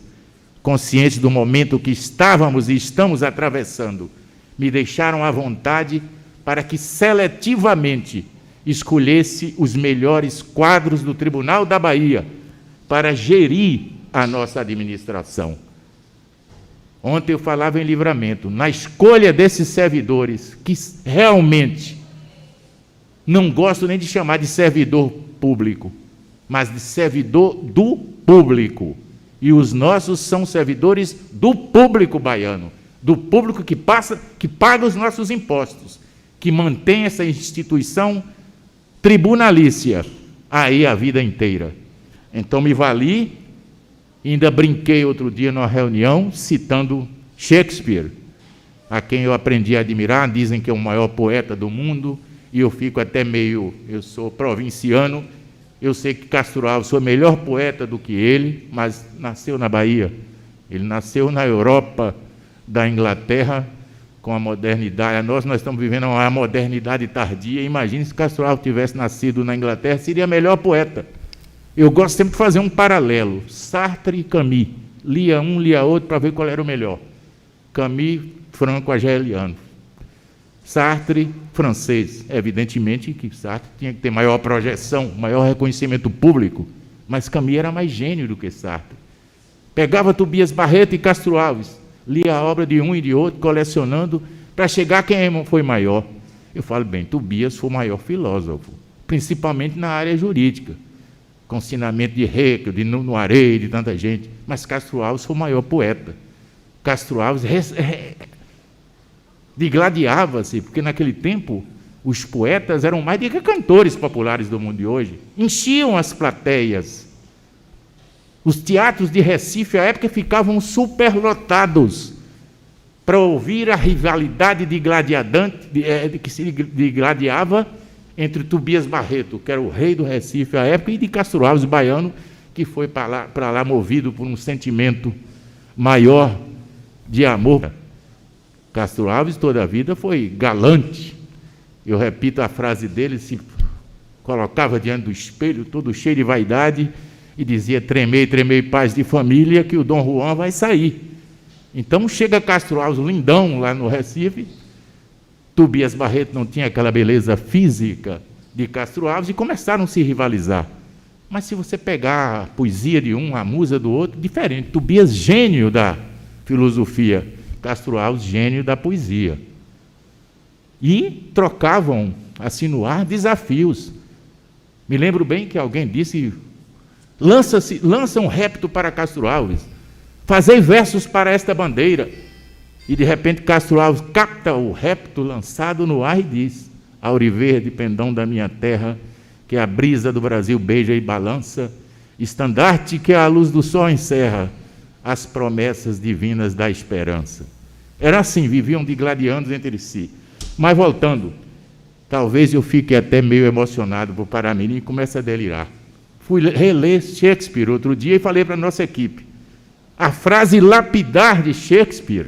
conscientes do momento que estávamos e estamos atravessando, me deixaram à vontade para que seletivamente escolhesse os melhores quadros do Tribunal da Bahia para gerir a nossa administração. Ontem eu falava em Livramento, na escolha desses servidores, que realmente não gosto nem de chamar de servidor público, mas de servidor do público. E os nossos são servidores do público baiano, do público que paga os nossos impostos, que mantém essa instituição tribunalícia aí a vida inteira. Então me vali, ainda brinquei outro dia numa reunião, citando Shakespeare, a quem eu aprendi a admirar, dizem que é o maior poeta do mundo, e eu fico até meio, eu sou provinciano, eu sei que Castro Alves foi melhor poeta do que ele, mas nasceu na Bahia. Ele nasceu na Europa da Inglaterra, com a modernidade. Nós estamos vivendo uma modernidade tardia. Imagine se Castro Alves tivesse nascido na Inglaterra, seria melhor poeta. Eu gosto sempre de fazer um paralelo. Sartre e Camus. Lia um, lia outro, para ver qual era o melhor. Camus, franco-argeliano. Sartre, francês. Evidentemente que Sartre tinha que ter maior projeção, maior reconhecimento público, mas Camus era mais gênio do que Sartre. Pegava Tobias Barreto e Castro Alves, lia a obra de um e de outro, colecionando, para chegar a quem foi maior. Eu falo, bem, Tobias foi o maior filósofo, principalmente na área jurídica, com ensinamento de Hegel, de Noiré, de tanta gente, mas Castro Alves foi o maior poeta. Castro Alves digladiava-se, porque naquele tempo os poetas eram mais do que cantores populares do mundo de hoje, enchiam as plateias. Os teatros de Recife, à época, ficavam superlotados para ouvir a rivalidade que se digladiava entre Tobias Barreto, que era o rei do Recife à época, e de Castro Alves, baiano, que foi para lá movido por um sentimento maior de amor. Castro Alves, toda a vida, foi galante. Eu repito a frase dele, se colocava diante do espelho, todo cheio de vaidade, e dizia, tremei, tremei, paz de família, que o Dom Juan vai sair. Então, chega Castro Alves, lindão, lá no Recife. Tobias Barreto não tinha aquela beleza física de Castro Alves, e começaram a se rivalizar. Mas se você pegar a poesia de um, a musa do outro, diferente. Tobias, gênio da filosofia, Castro Alves, gênio da poesia. E trocavam, assim no ar, desafios. Me lembro bem que alguém disse, lança um repto para Castro Alves, fazei versos para esta bandeira. E de repente Castro Alves capta o repto lançado no ar e diz, Auriverde, pendão da minha terra, que a brisa do Brasil beija e balança, estandarte que a luz do sol encerra, as promessas divinas da esperança. Era assim, viviam digladiando entre si. Mas voltando, talvez eu fique até meio emocionado por Paramirim e comece a delirar. Fui reler Shakespeare outro dia e falei para a nossa equipe. A frase lapidar de Shakespeare,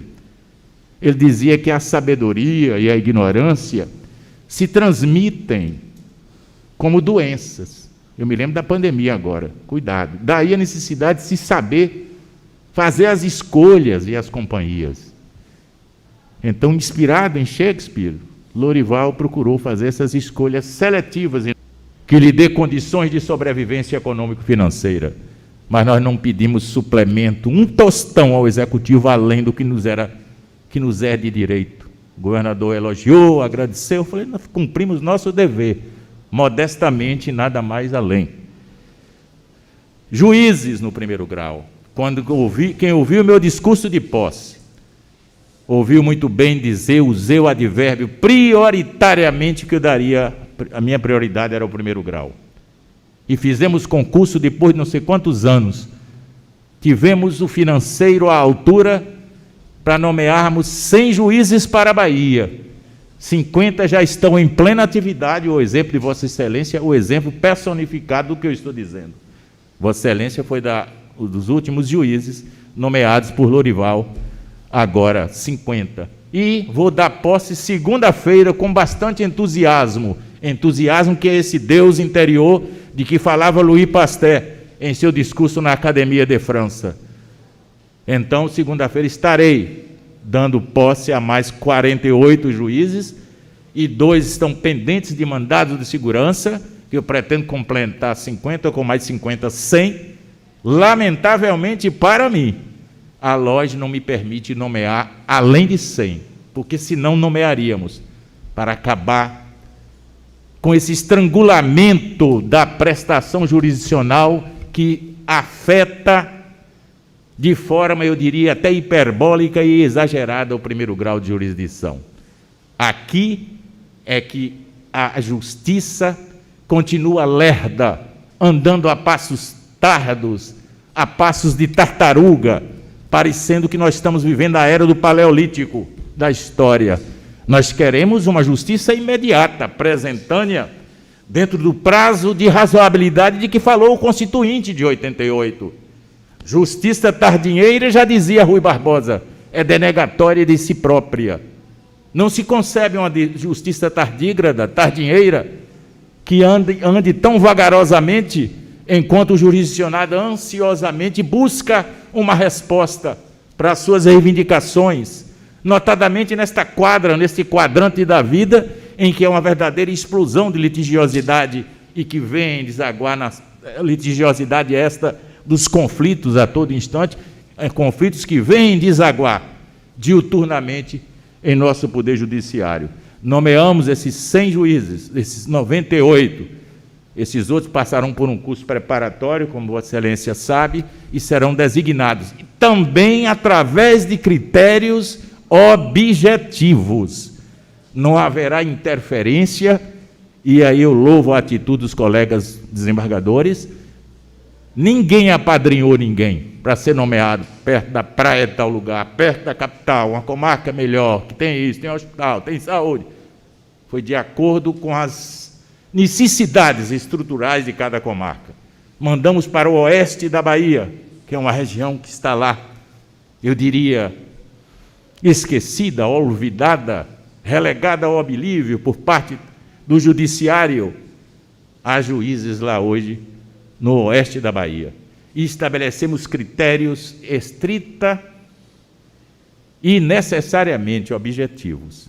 ele dizia que a sabedoria e a ignorância se transmitem como doenças. Eu me lembro da pandemia agora, cuidado. Daí a necessidade de se saber fazer as escolhas e as companhias. Então, inspirado em Shakespeare, Lorival procurou fazer essas escolhas seletivas que lhe dê condições de sobrevivência econômico-financeira. Mas nós não pedimos suplemento, um tostão ao executivo além do que nos é de direito. O governador elogiou, agradeceu, eu falei, nós cumprimos nosso dever, modestamente, nada mais além. Juízes no primeiro grau. Quem ouviu o meu discurso de posse, ouviu muito bem dizer, usei o advérbio prioritariamente, que eu daria, a minha prioridade era o primeiro grau. E fizemos concurso depois de não sei quantos anos. Tivemos o financeiro à altura para nomearmos 100 juízes para a Bahia. 50 já estão em plena atividade, o exemplo de Vossa Excelência, o exemplo personificado do que eu estou dizendo. Vossa Excelência foi dos últimos juízes nomeados por Lorival, agora 50. E vou dar posse segunda-feira com bastante entusiasmo que é esse Deus interior de que falava Louis Pasteur em seu discurso na Academia de França. Então, segunda-feira, estarei dando posse a mais 48 juízes, e 2 estão pendentes de mandados de segurança, que eu pretendo completar 50, com mais 50, 100. Lamentavelmente para mim, a LOJ não me permite nomear além de 100, porque senão nomearíamos, para acabar com esse estrangulamento da prestação jurisdicional que afeta de forma, eu diria, até hiperbólica e exagerada o primeiro grau de jurisdição. Aqui é que a justiça continua lerda, andando a passos tardos, a passos de tartaruga, parecendo que nós estamos vivendo a era do Paleolítico da história. Nós queremos uma justiça imediata, presentânea, dentro do prazo de razoabilidade de que falou o Constituinte de 88. Justiça tardinheira, já dizia Rui Barbosa, é denegatória de si própria. Não se concebe uma justiça tardígrada, tardinheira, que ande tão vagarosamente, enquanto o jurisdicionado ansiosamente busca uma resposta para as suas reivindicações, notadamente neste quadrante da vida, em que é uma verdadeira explosão de litigiosidade e que vem desaguar na litigiosidade esta dos conflitos a todo instante, conflitos que vêm desaguar diuturnamente em nosso poder judiciário. Nomeamos esses 100 juízes, esses 98, esses outros passarão por um curso preparatório, como Vossa Excelência sabe, e serão designados, também através de critérios objetivos. Não haverá interferência, e aí eu louvo a atitude dos colegas desembargadores. Ninguém apadrinhou ninguém para ser nomeado perto da praia de tal lugar, perto da capital, uma comarca melhor, que tem isso, tem hospital, tem saúde. Foi de acordo com as necessidades estruturais de cada comarca. Mandamos para o oeste da Bahia, que é uma região que está lá, eu diria, esquecida, olvidada, relegada ao oblívio por parte do judiciário. Há juízes lá hoje, no oeste da Bahia, e estabelecemos critérios estrita e necessariamente objetivos.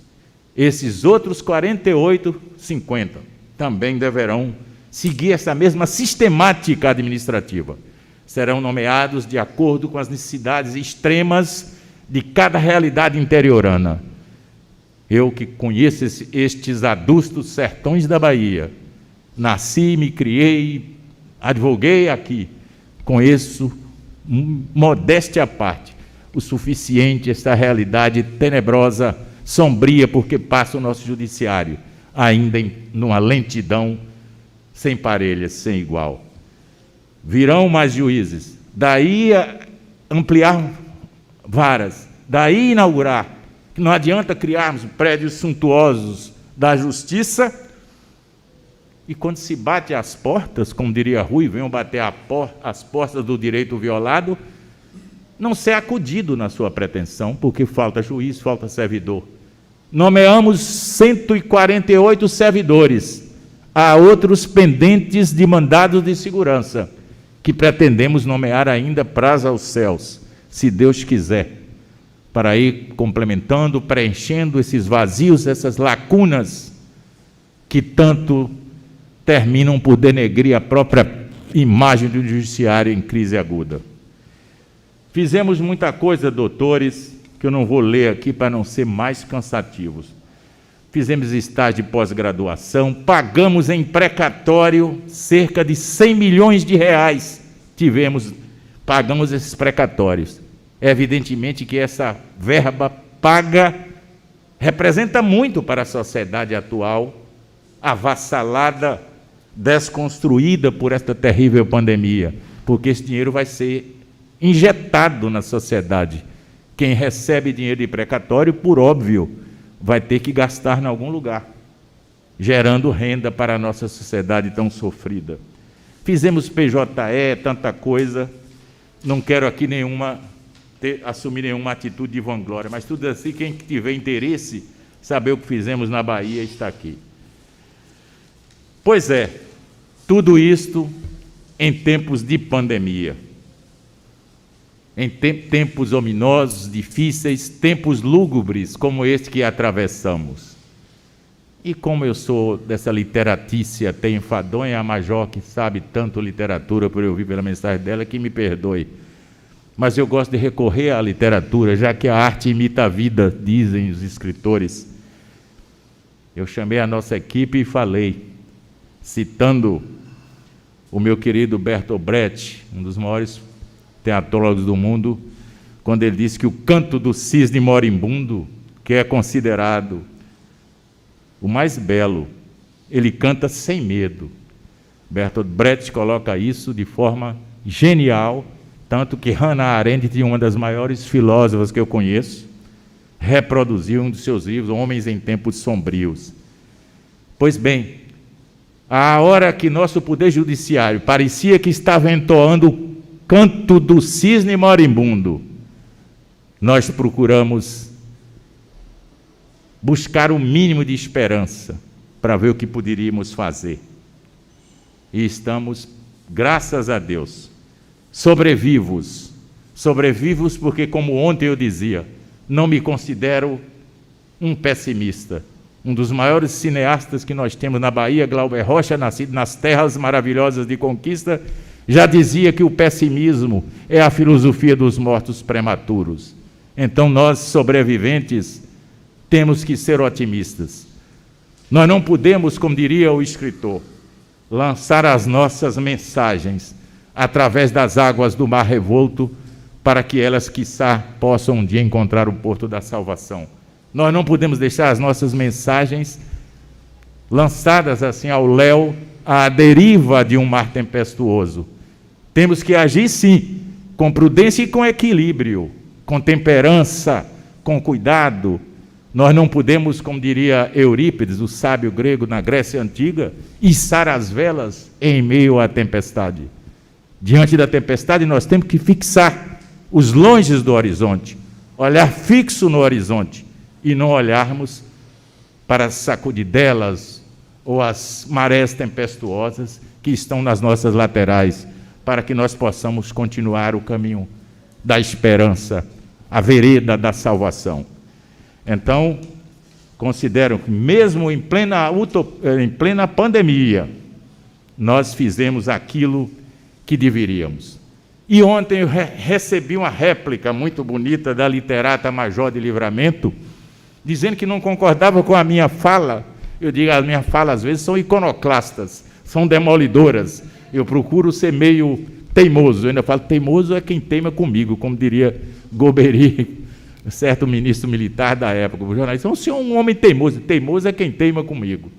Esses outros 48, 50, também deverão seguir essa mesma sistemática administrativa. Serão nomeados de acordo com as necessidades extremas de cada realidade interiorana. Eu que conheço estes adustos sertões da Bahia, nasci, me criei, advoguei aqui, conheço, modéstia à parte, o suficiente esta realidade tenebrosa, sombria, porque passa o nosso judiciário, ainda numa lentidão sem parelhas, sem igual. Virão mais juízes, daí a ampliar varas, daí inaugurar, que não adianta criarmos prédios suntuosos da justiça, e quando se bate às portas, como diria Rui, venham bater as portas do direito violado, não ser acudido na sua pretensão, porque falta juiz, falta servidor. Nomeamos 148 servidores, há outros pendentes de mandados de segurança, que pretendemos nomear ainda prazo aos céus, se Deus quiser, para ir complementando, preenchendo esses vazios, essas lacunas, que tanto terminam por denegrir a própria imagem do judiciário em crise aguda. Fizemos muita coisa, doutores, que eu não vou ler aqui para não ser mais cansativos. Fizemos estágio de pós-graduação, pagamos em precatório cerca de 100 milhões de reais. Pagamos esses precatórios. Evidentemente que essa verba paga representa muito para a sociedade atual, avassalada, desconstruída por esta terrível pandemia, porque esse dinheiro vai ser injetado na sociedade. Quem recebe dinheiro de precatório, por óbvio, vai ter que gastar em algum lugar, gerando renda para a nossa sociedade tão sofrida. Fizemos PJE, tanta coisa, não quero aqui assumir nenhuma atitude de vanglória, mas tudo assim, quem tiver interesse, saber o que fizemos na Bahia, está aqui. Pois é, tudo isto em tempos de pandemia. em tempos ominosos, difíceis, tempos lúgubres como este que atravessamos. E como eu sou dessa literatícia, tem enfadonha, a Major, que sabe tanto literatura, por eu ouvir pela mensagem dela, que me perdoe. Mas eu gosto de recorrer à literatura, já que a arte imita a vida, dizem os escritores. Eu chamei a nossa equipe e falei, citando o meu querido Bertolt Brecht, um dos maiores teatrólogos do mundo, quando ele disse que o canto do cisne moribundo, que é considerado o mais belo, ele canta sem medo. Bertolt Brecht coloca isso de forma genial, tanto que Hannah Arendt, uma das maiores filósofas que eu conheço, reproduziu um dos seus livros, Homens em Tempos Sombrios. Pois bem, à hora que nosso poder judiciário parecia que estava entoando o canto do cisne moribundo, nós procuramos buscar o mínimo de esperança para ver o que poderíamos fazer. E estamos, graças a Deus, sobrevivos porque, como ontem eu dizia, não me considero um pessimista. Um dos maiores cineastas que nós temos na Bahia, Glauber Rocha, nascido nas terras maravilhosas de conquista, já dizia que o pessimismo é a filosofia dos mortos prematuros. Então nós, sobreviventes, temos que ser otimistas. Nós não podemos, como diria o escritor, lançar as nossas mensagens através das águas do mar revolto para que elas, quiçá, possam um dia encontrar o porto da salvação. Nós não podemos deixar as nossas mensagens lançadas assim ao léu, à deriva de um mar tempestuoso. Temos que agir, sim, com prudência e com equilíbrio, com temperança, com cuidado. Nós não podemos, como diria Eurípides, o sábio grego na Grécia Antiga, içar as velas em meio à tempestade. Diante da tempestade, nós temos que fixar os longes do horizonte, olhar fixo no horizonte e não olharmos para as sacudidelas ou as marés tempestuosas que estão nas nossas laterais, para que nós possamos continuar o caminho da esperança, a vereda da salvação. Então, considero que mesmo em plena pandemia, nós fizemos aquilo que deveríamos. E ontem eu recebi uma réplica muito bonita da literata Major de Livramento, dizendo que não concordava com a minha fala. Eu digo, as minhas falas às vezes são iconoclastas, são demolidoras. Eu procuro ser meio teimoso. Eu ainda falo, teimoso é quem teima comigo, como diria Golbery, certo ministro militar da época. O jornalista, o senhor é um homem teimoso. Teimoso é quem teima comigo.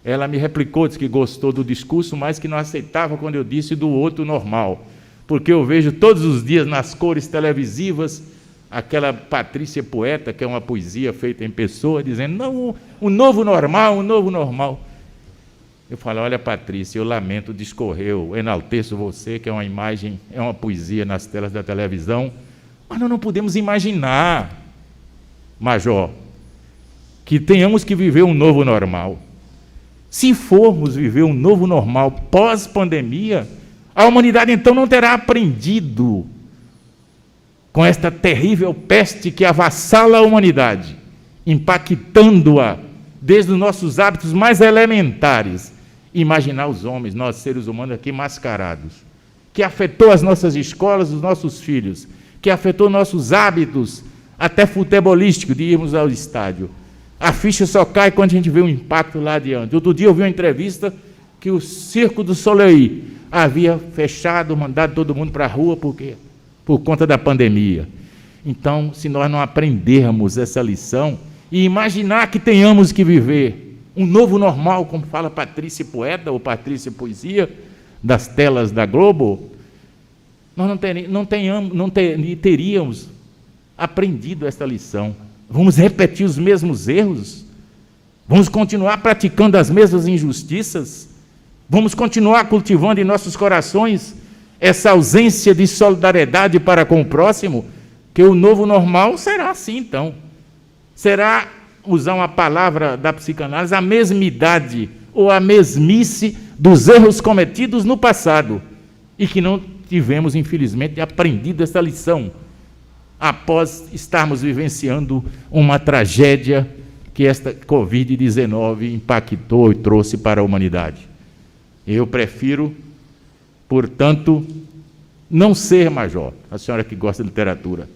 Ela me replicou, disse que gostou do discurso, mas que não aceitava quando eu disse do outro normal. Porque eu vejo todos os dias nas cores televisivas aquela Patrícia Poeta, que é uma poesia feita em pessoa, dizendo, não, um novo normal, um novo normal. Eu falo, olha, Patrícia, eu lamento discorrer, eu enalteço você, que é uma imagem, é uma poesia nas telas da televisão, mas nós não podemos imaginar, Major, que tenhamos que viver um novo normal. Se formos viver um novo normal pós-pandemia, a humanidade então não terá aprendido com esta terrível peste que avassala a humanidade, impactando-a desde os nossos hábitos mais elementares. Imaginar os homens, nós seres humanos aqui mascarados, que afetou as nossas escolas, os nossos filhos, que afetou nossos hábitos, até futebolísticos, de irmos ao estádio. A ficha só cai quando a gente vê um impacto lá adiante. Outro dia eu vi uma entrevista que o Circo do Soleil havia fechado, mandado todo mundo para a rua, por conta da pandemia. Então, se nós não aprendermos essa lição e imaginar que tenhamos que viver um novo normal, como fala Patrícia Poeta ou Patrícia Poesia, das telas da Globo, nós não teríamos aprendido esta lição. Vamos repetir os mesmos erros? Vamos continuar praticando as mesmas injustiças? Vamos continuar cultivando em nossos corações essa ausência de solidariedade para com o próximo? Que o novo normal será assim, então. Será, usar uma palavra da psicanálise, a mesmidade ou a mesmice dos erros cometidos no passado e que não tivemos, infelizmente, aprendido essa lição, após estarmos vivenciando uma tragédia que esta Covid-19 impactou e trouxe para a humanidade. Eu prefiro, portanto, não ser major, a senhora que gosta de literatura,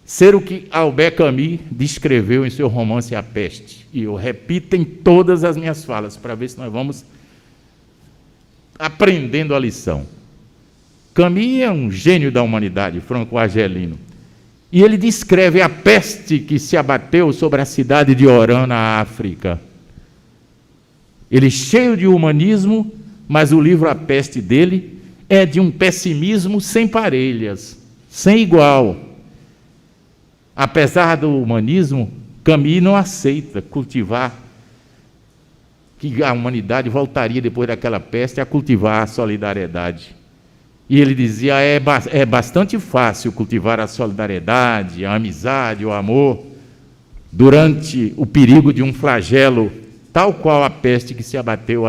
ser o que Albert Camus descreveu em seu romance A Peste. E eu repito em todas as minhas falas, para ver se nós vamos aprendendo a lição. Camus é um gênio da humanidade, franco-argelino. E ele descreve a peste que se abateu sobre a cidade de Oran, na África. Ele cheio de humanismo, mas o livro A Peste dele é de um pessimismo sem parelhas, sem igual. Apesar do humanismo, Camus não aceita cultivar, que a humanidade voltaria depois daquela peste a cultivar a solidariedade. E ele dizia, é bastante fácil cultivar a solidariedade, a amizade, o amor, durante o perigo de um flagelo, tal qual a peste que se abateu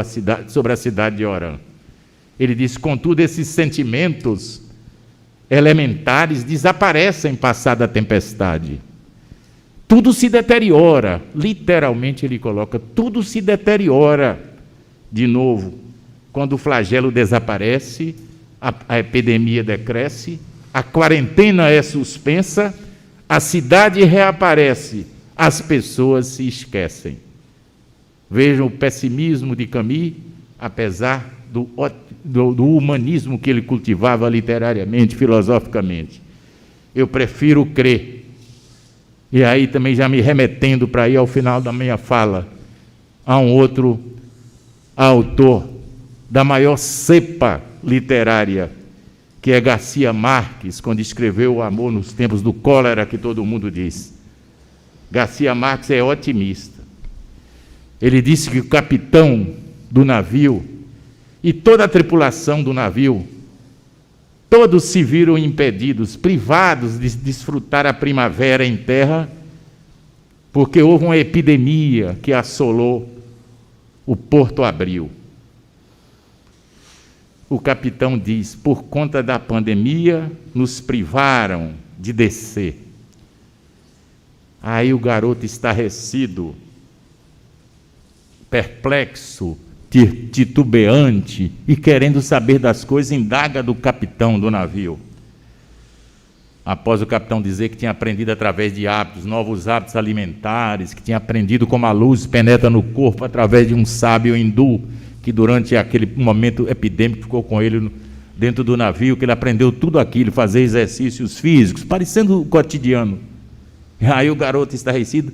sobre a cidade de Oran. Ele diz, contudo, esses sentimentos elementares desaparecem passada a tempestade. Tudo se deteriora, literalmente ele coloca, tudo se deteriora de novo. Quando o flagelo desaparece, a epidemia decresce, a quarentena é suspensa, a cidade reaparece, as pessoas se esquecem. Vejam o pessimismo de Camus, apesar do humanismo que ele cultivava literariamente, filosoficamente. Eu prefiro crer. E aí também já me remetendo para ir ao final da minha fala, a um outro autor da maior cepa literária, que é Garcia Marques, quando escreveu O Amor nos Tempos do Cólera, que todo mundo diz. Garcia Marques é otimista. Ele disse que o capitão do navio e toda a tripulação do navio, todos se viram impedidos, privados de desfrutar a primavera em terra, porque houve uma epidemia que assolou o Porto Abril. O capitão diz, por conta da pandemia, nos privaram de descer. Aí o garoto estarrecido, perplexo, titubeante e querendo saber das coisas, indaga do capitão do navio. Após o capitão dizer que tinha aprendido através de hábitos, novos hábitos alimentares, que tinha aprendido como a luz penetra no corpo através de um sábio hindu, que durante aquele momento epidêmico ficou com ele dentro do navio, que ele aprendeu tudo aquilo, fazer exercícios físicos, parecendo o cotidiano. E aí o garoto estarrecido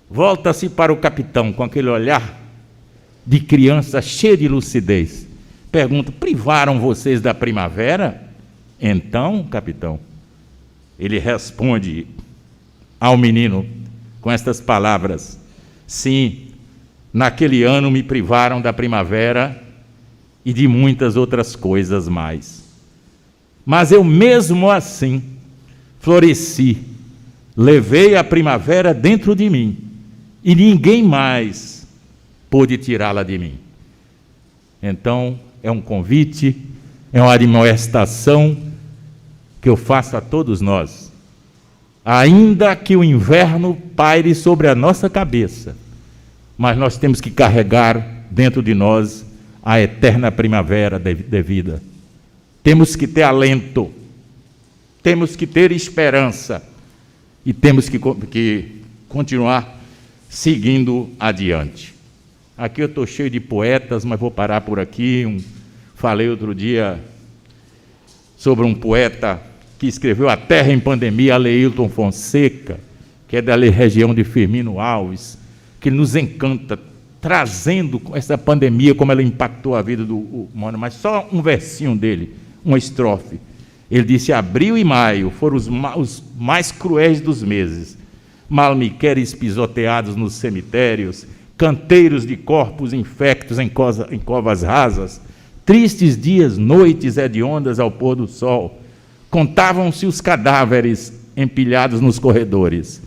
volta-se para o capitão com aquele olhar de criança cheia de lucidez. Pergunta, privaram vocês da primavera? Então, capitão, ele responde ao menino com estas palavras, sim, naquele ano me privaram da primavera e de muitas outras coisas mais. Mas eu mesmo assim floresci, levei a primavera dentro de mim e ninguém mais pôde tirá-la de mim. Então, é um convite, é uma admoestação que eu faço a todos nós. Ainda que o inverno paire sobre a nossa cabeça, mas nós temos que carregar dentro de nós a eterna primavera de vida. Temos que ter alento, temos que ter esperança e temos que continuar seguindo adiante. Aqui eu estou cheio de poetas, mas vou parar por aqui. Falei outro dia sobre um poeta que escreveu A Terra em Pandemia, Aleilton Fonseca, que é da região de Firmino Alves, que nos encanta, trazendo essa pandemia, como ela impactou a vida do humano. Mas só um versinho dele, uma estrofe. Ele disse, abril e maio foram os mais cruéis dos meses. Malmiqueres pisoteados nos cemitérios, canteiros de corpos infectos em covas rasas, tristes dias, noites hediondas ao pôr do sol. Contavam-se os cadáveres empilhados nos corredores.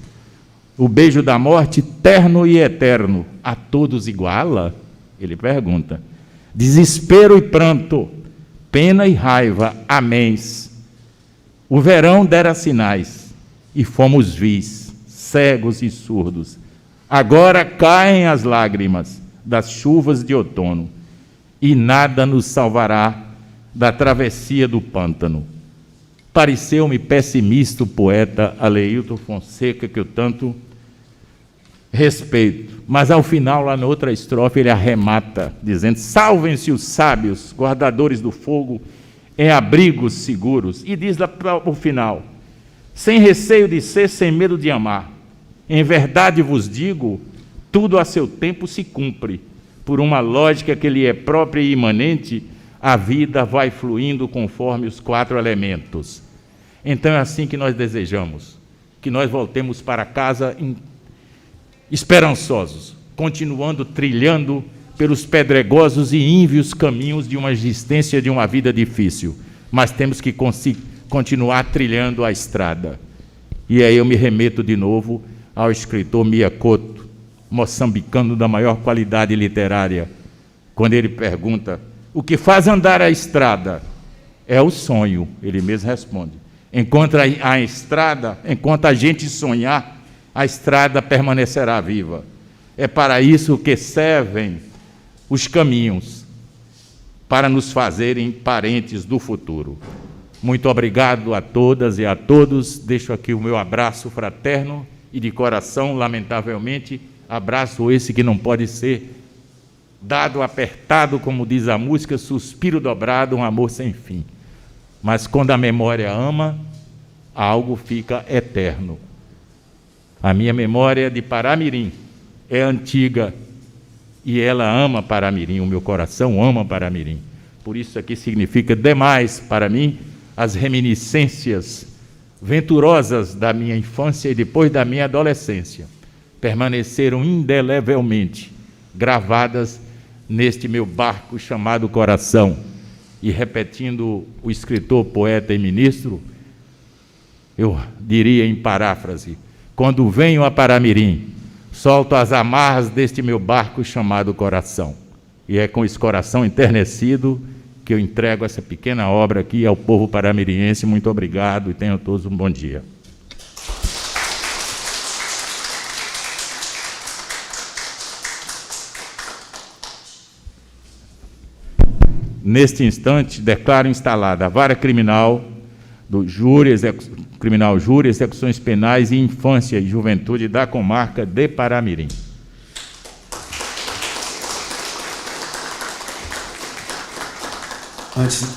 O beijo da morte, terno e eterno, a todos iguala? Ele pergunta. Desespero e pranto, pena e raiva, améns. O verão dera sinais, e fomos vis, cegos e surdos. Agora caem as lágrimas das chuvas de outono, e nada nos salvará da travessia do pântano. Pareceu-me pessimista o poeta Aleilton Fonseca, que eu tanto respeito, mas ao final, lá na outra estrofe, ele arremata, dizendo: salvem-se os sábios, guardadores do fogo, em abrigos seguros. E diz lá para o final: sem receio de ser, sem medo de amar. Em verdade vos digo, tudo a seu tempo se cumpre. Por uma lógica que lhe é própria e imanente, a vida vai fluindo conforme os 4 elementos. Então é assim que nós desejamos, que nós voltemos para casa esperançosos, continuando trilhando pelos pedregosos e ínvios caminhos de uma existência, de uma vida difícil, mas temos que continuar trilhando a estrada. E aí eu me remeto de novo ao escritor Mia Couto, moçambicano da maior qualidade literária, quando ele pergunta: o que faz andar a estrada? É o sonho, ele mesmo responde. Enquanto a gente sonhar, a estrada permanecerá viva. É para isso que servem os caminhos, para nos fazerem parentes do futuro. Muito obrigado a todas e a todos. Deixo aqui o meu abraço fraterno e de coração, lamentavelmente, abraço esse que não pode ser dado apertado, como diz a música, suspiro dobrado, um amor sem fim. Mas quando a memória ama, algo fica eterno. A minha memória de Paramirim é antiga e ela ama Paramirim, o meu coração ama Paramirim. Por isso aqui significa demais para mim as reminiscências venturosas da minha infância e depois da minha adolescência. Permaneceram indelevelmente gravadas neste meu barco chamado coração. E repetindo o escritor, poeta e ministro, eu diria em paráfrase: quando venho a Paramirim, solto as amarras deste meu barco chamado coração. E é com esse coração enternecido que eu entrego essa pequena obra aqui ao povo paramiriense. Muito obrigado e tenham todos um bom dia. Neste instante, declaro instalada a Vara Criminal do Júri, Criminal Júri, Execuções Penais e Infância e Juventude da Comarca de Paramirim. Antes